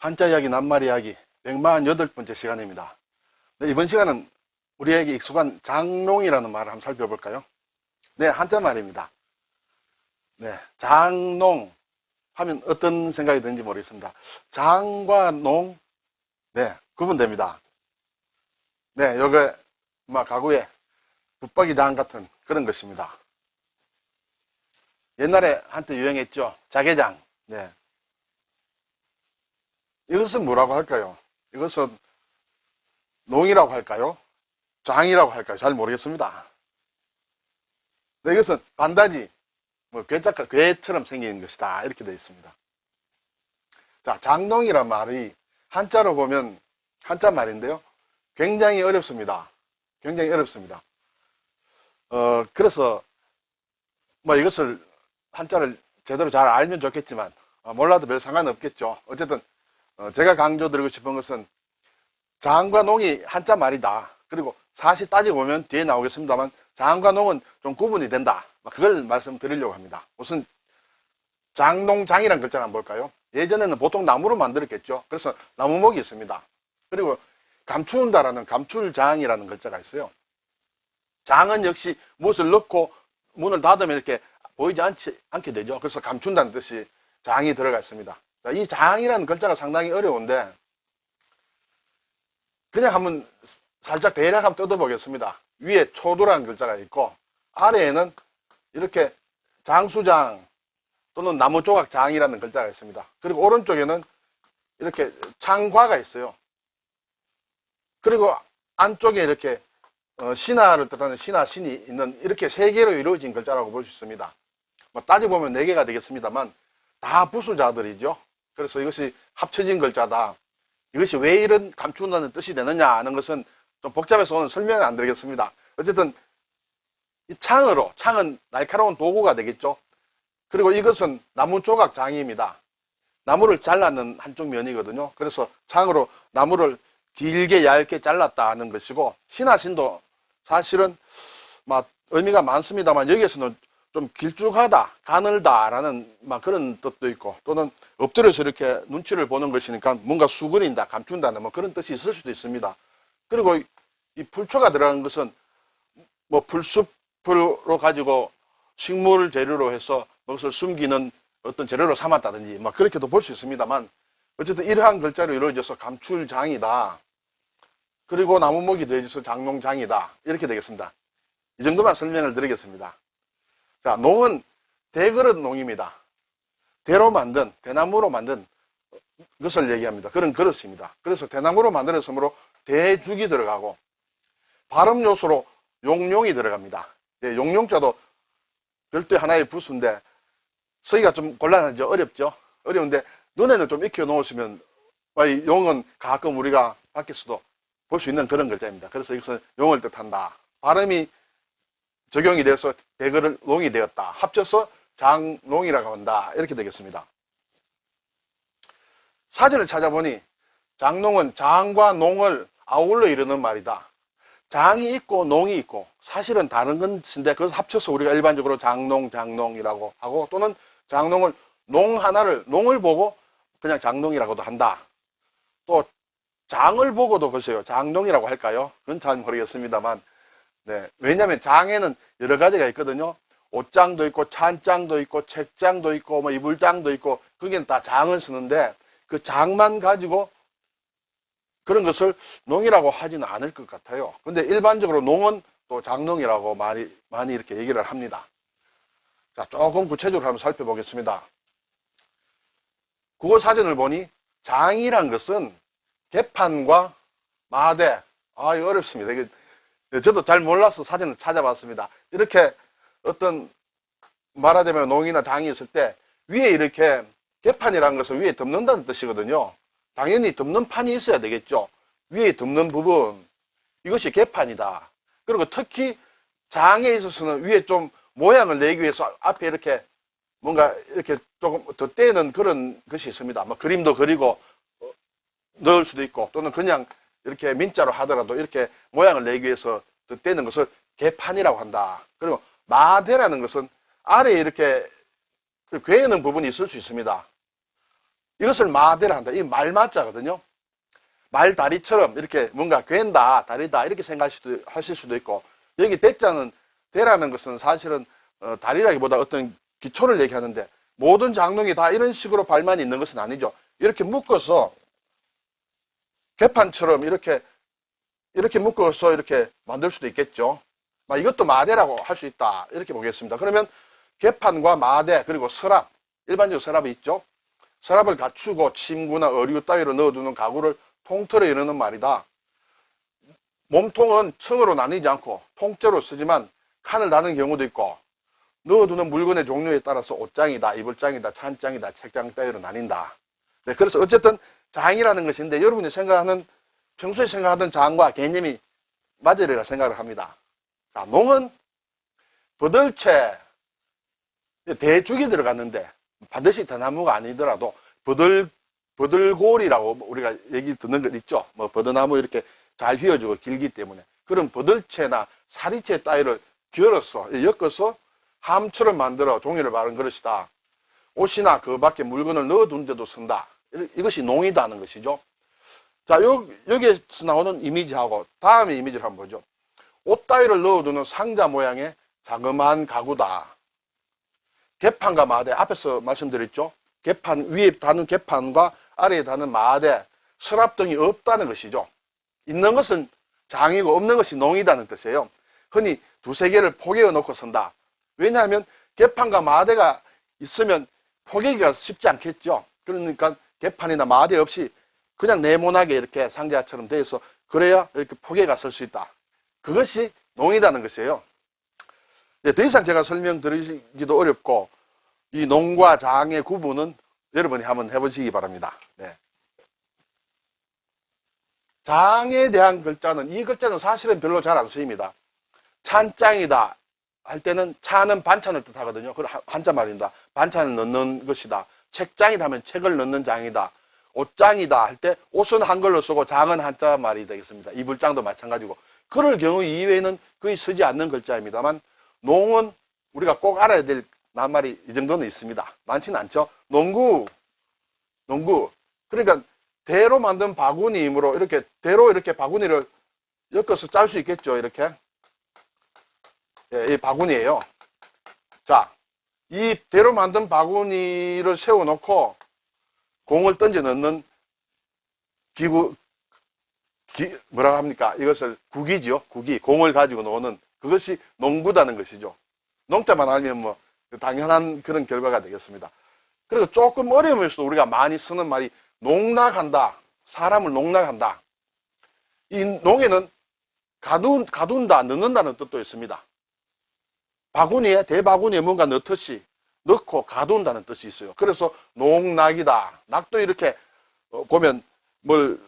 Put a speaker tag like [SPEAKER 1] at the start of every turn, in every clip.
[SPEAKER 1] 한자 이야기, 낱말 이야기 148번째 시간입니다. 네, 이번 시간은 우리에게 익숙한 장농이라는 말을 한번 살펴볼까요? 네, 한자 말입니다. 네, 장농 하면 어떤 생각이 드는지 모르겠습니다. 장과 농, 네, 구분됩니다. 네, 요게 가구에 붙박이장 같은 그런 것입니다. 옛날에 한때 유행했죠. 자개장. 네. 이것은 뭐라고 할까요? 이것은 농이라고 할까요? 장이라고 할까요? 잘 모르겠습니다. 네, 이것은 반다지, 괴처럼 생긴 것이다. 이렇게 되어 있습니다. 자, 장농이란 말이 한자로 보면 한자 말인데요. 굉장히 어렵습니다. 굉장히 어렵습니다. 그래서 이것을 한자를 제대로 잘 알면 좋겠지만 몰라도 별 상관없겠죠. 어쨌든 제가 강조드리고 싶은 것은 장과 농이 한자 말이다. 그리고 사실 따지고 보면 뒤에 나오겠습니다만 장과 농은 좀 구분이 된다. 그걸 말씀드리려고 합니다. 우선 장농장이라는 글자를 한번 볼까요? 예전에는 보통 나무로 만들었겠죠. 그래서 나무목이 있습니다. 그리고 감추는다라는 감출장이라는 글자가 있어요. 장은 역시 무엇을 넣고 문을 닫으면 이렇게 보이지 않게 되죠. 그래서 감춘다는 뜻이 장이 들어가 있습니다. 이 장이라는 글자가 상당히 어려운데 그냥 한번 살짝 대략 한번 뜯어보겠습니다. 위에 초도라는 글자가 있고 아래에는 이렇게 장수장 또는 나무조각장이라는 글자가 있습니다. 그리고 오른쪽에는 이렇게 창과가 있어요. 그리고 안쪽에 이렇게 신하를 뜻하는 신이 있는 이렇게 세 개로 이루어진 글자라고 볼 수 있습니다. 따지고 보면 네 개가 되겠습니다만 다 부수자들이죠. 그래서 이것이 합쳐진 글자다. 이것이 왜 이런 감춘다는 뜻이 되느냐 하는 것은 좀 복잡해서 오늘 설명을 안 드리겠습니다. 어쨌든 이 창은 날카로운 도구가 되겠죠. 그리고 이것은 나무 조각 장입니다. 나무를 잘라는 한쪽 면이거든요. 그래서 창으로 나무를 길게 얇게 잘랐다 하는 것이고 신하신도 사실은 의미가 많습니다만 여기에서는 좀 길쭉하다, 가늘다라는 그런 뜻도 있고 또는 엎드려서 이렇게 눈치를 보는 것이니까 뭔가 수그린다, 감춘다는 그런 뜻이 있을 수도 있습니다. 그리고 이 풀초가 들어간 것은 풀숲으로 가지고 식물 재료로 해서 그것을 숨기는 어떤 재료로 삼았다든지 그렇게도 볼 수 있습니다만 어쨌든 이러한 글자로 이루어져서 감출장이다. 그리고 나무목이 되어져서 장농장이다. 이렇게 되겠습니다. 이 정도만 설명을 드리겠습니다. 자, 농은 대그릇 농입니다. 대로 만든, 대나무로 만든 것을 얘기합니다. 그런 그릇입니다. 그래서 대나무로 만들었으므로 대죽이 들어가고 발음 요소로 용룡이 들어갑니다. 예, 용룡자도 별도의 하나의 부수인데 쓰기가 좀 곤란하죠. 어렵죠. 어려운데 눈에는 좀 익혀 놓으시면 용은 가끔 우리가 밖에서도 볼 수 있는 그런 글자입니다. 그래서 이것은 용을 뜻한다. 발음이 적용이 돼서 대그릇 농이 되었다. 합쳐서 장농이라고 한다. 이렇게 되겠습니다. 사전을 찾아보니 장농은 장과 농을 아울러 이루는 말이다. 장이 있고 농이 있고 사실은 다른 것인데 그걸 합쳐서 우리가 일반적으로 장농이라고 하고 또는 장농을 농을 보고 그냥 장농이라고도 한다. 또 장을 보고도 글쎄요. 장농이라고 할까요? 그건 잘 모르겠습니다만 네, 왜냐하면 장에는 여러 가지가 있거든요. 옷장도 있고 찬장도 있고 책장도 있고 이불장도 있고 거기는 다 장을 쓰는데 그 장만 가지고 그런 것을 농이라고 하지는 않을 것 같아요. 근데 일반적으로 농은 또 장농이라고 많이 이렇게 얘기를 합니다. 자, 조금 구체적으로 한번 살펴보겠습니다. 국어사전을 보니 장이란 것은 개판과 마대, 이거 어렵습니다. 이게 저도 잘 몰라서 사전을 찾아봤습니다. 이렇게 어떤 말하자면 농이나 장이 있을 때 위에 이렇게 개판이라는 것은 위에 덮는다는 뜻이거든요. 당연히 덮는 판이 있어야 되겠죠. 위에 덮는 부분, 이것이 개판이다. 그리고 특히 장에 있어서는 위에 좀 모양을 내기 위해서 앞에 이렇게 뭔가 이렇게 조금 덧대는 그런 것이 있습니다. 그림도 그리고 넣을 수도 있고 또는 그냥 이렇게 민자로 하더라도 이렇게 모양을 내기 위해서 덧대는 것을 개판이라고 한다. 그리고 마대라는 것은 아래에 이렇게 괴는 부분이 있을 수 있습니다. 이것을 마대라 한다. 이 말마자거든요. 말다리처럼 이렇게 뭔가 괜다, 다리다 이렇게 생각하실 수도 있고, 여기 대자는, 대라는 것은 사실은 다리라기보다 어떤 기초를 얘기하는데, 모든 장롱이 다 이런 식으로 발만이 있는 것은 아니죠. 이렇게 묶어서 개판처럼 이렇게 묶어서 이렇게 만들 수도 있겠죠. 이것도 마대라고 할 수 있다, 이렇게 보겠습니다. 그러면 개판과 마대, 그리고 서랍, 일반적으로 서랍이 있죠. 서랍을 갖추고 침구나 의류 따위로 넣어두는 가구를 통틀어 이르는 말이다. 몸통은 층으로 나뉘지 않고 통째로 쓰지만 칸을 나는 경우도 있고, 넣어두는 물건의 종류에 따라서 옷장이다, 이불장이다, 찬장이다, 책장 따위로 나뉜다. 네, 그래서 어쨌든 장이라는 것인데, 여러분이 평소에 생각하던 장과 개념이 맞으리라 생각을 합니다. 자, 농은 버들채, 대죽이 들어갔는데, 반드시 대나무가 아니더라도 버들골이라고 우리가 얘기 듣는 것 있죠. 버드나무 이렇게 잘 휘어지고 길기 때문에. 그런 버들채나 사리채 따위를 엮어서 함처럼 만들어 종이를 바른 그릇이다. 옷이나 그 밖에 물건을 넣어둔 데도 쓴다. 이것이 농이다는 것이죠. 자, 여기에서 나오는 이미지하고 다음의 이미지를 한번 보죠. 옷 따위를 넣어두는 상자 모양의 자그마한 가구다. 개판과 마대, 앞에서 말씀드렸죠. 개판, 위에 다는 개판과 아래에 다는 마대, 서랍 등이 없다는 것이죠. 있는 것은 장이고 없는 것이 농이다는 뜻이에요. 흔히 두세 개를 포개어 놓고 쓴다. 왜냐하면 개판과 마대가 있으면 포개기가 쉽지 않겠죠. 그러니까 개판이나 마대 없이 그냥 네모나게 이렇게 상자처럼 되어 있어. 그래야 이렇게 포개가 쓸 수 있다. 그것이 농이라는 것이에요. 더 이상 제가 설명드리기도 어렵고, 이 농과 장의 구분은 여러분이 한번 해보시기 바랍니다. 네. 장에 대한 글자는, 이 글자는 사실은 별로 잘 안 쓰입니다. 찬장이다 할 때는 차는 반찬을 뜻하거든요. 그 한자 말입니다. 반찬을 넣는 것이다. 책장이다 하면 책을 넣는 장이다. 옷장이다 할 때 옷은 한글로 쓰고 장은 한자 말이 되겠습니다. 이불장도 마찬가지고. 그럴 경우 이외에는 거의 쓰지 않는 글자입니다만, 농은 우리가 꼭 알아야 될 낱말이 이 정도는 있습니다. 많지는 않죠. 농구. 그러니까 대로 만든 바구니이므로 대로 이렇게 바구니를 엮어서 짤 수 있겠죠. 이렇게. 예, 이 바구니예요. 자, 이 대로 만든 바구니를 세워놓고 공을 던져 넣는 기구, 뭐라고 합니까? 이것을 구기지요. 구기. 공을 가지고 노는 그것이 농구다는 것이죠. 농자만 알면 뭐 당연한 그런 결과가 되겠습니다. 그리고 조금 어려우면서도 우리가 많이 쓰는 말이 농락한다. 사람을 농락한다. 이 농에는 가둔다, 넣는다는 뜻도 있습니다. 대바구니에 뭔가 넣듯이 넣고 가둔다는 뜻이 있어요. 그래서 농락이다. 낙도 이렇게 보면 뭘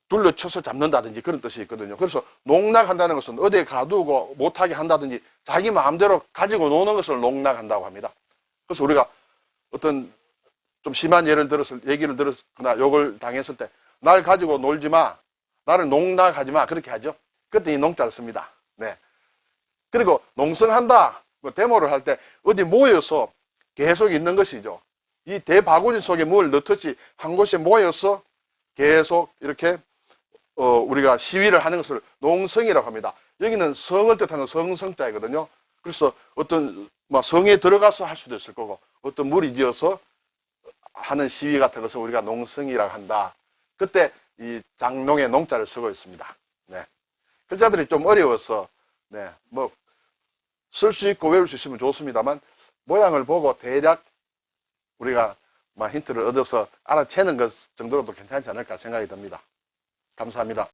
[SPEAKER 1] 둘러쳐서 잡는다든지 그런 뜻이 있거든요. 그래서 농락한다는 것은 어디에 가두고 못하게 한다든지 자기 마음대로 가지고 노는 것을 농락한다고 합니다. 그래서 우리가 어떤 좀 심한 얘기를 들었거나 욕을 당했을 때, 날 가지고 놀지 마, 나를 농락하지 마, 그렇게 하죠. 그때 이 농자를 씁니다. 네. 그리고 농성한다, 데모를 할 때 어디 모여서 계속 있는 것이죠. 이 대바구니 속에 뭘 넣듯이 한 곳에 모여서 계속 이렇게 우리가 시위를 하는 것을 농성이라고 합니다. 여기는 성을 뜻하는 성성자이거든요. 그래서 어떤 성에 들어가서 할 수도 있을 거고, 어떤 무리 지어서 하는 시위 같은 것을 우리가 농성이라고 한다. 그때 이 장농의 농자를 쓰고 있습니다. 네. 글자들이 좀 어려워서 쓸 수 있고 외울 수 있으면 좋습니다만, 모양을 보고 대략 우리가 힌트를 얻어서 알아채는 것 정도로도 괜찮지 않을까 생각이 듭니다. 감사합니다.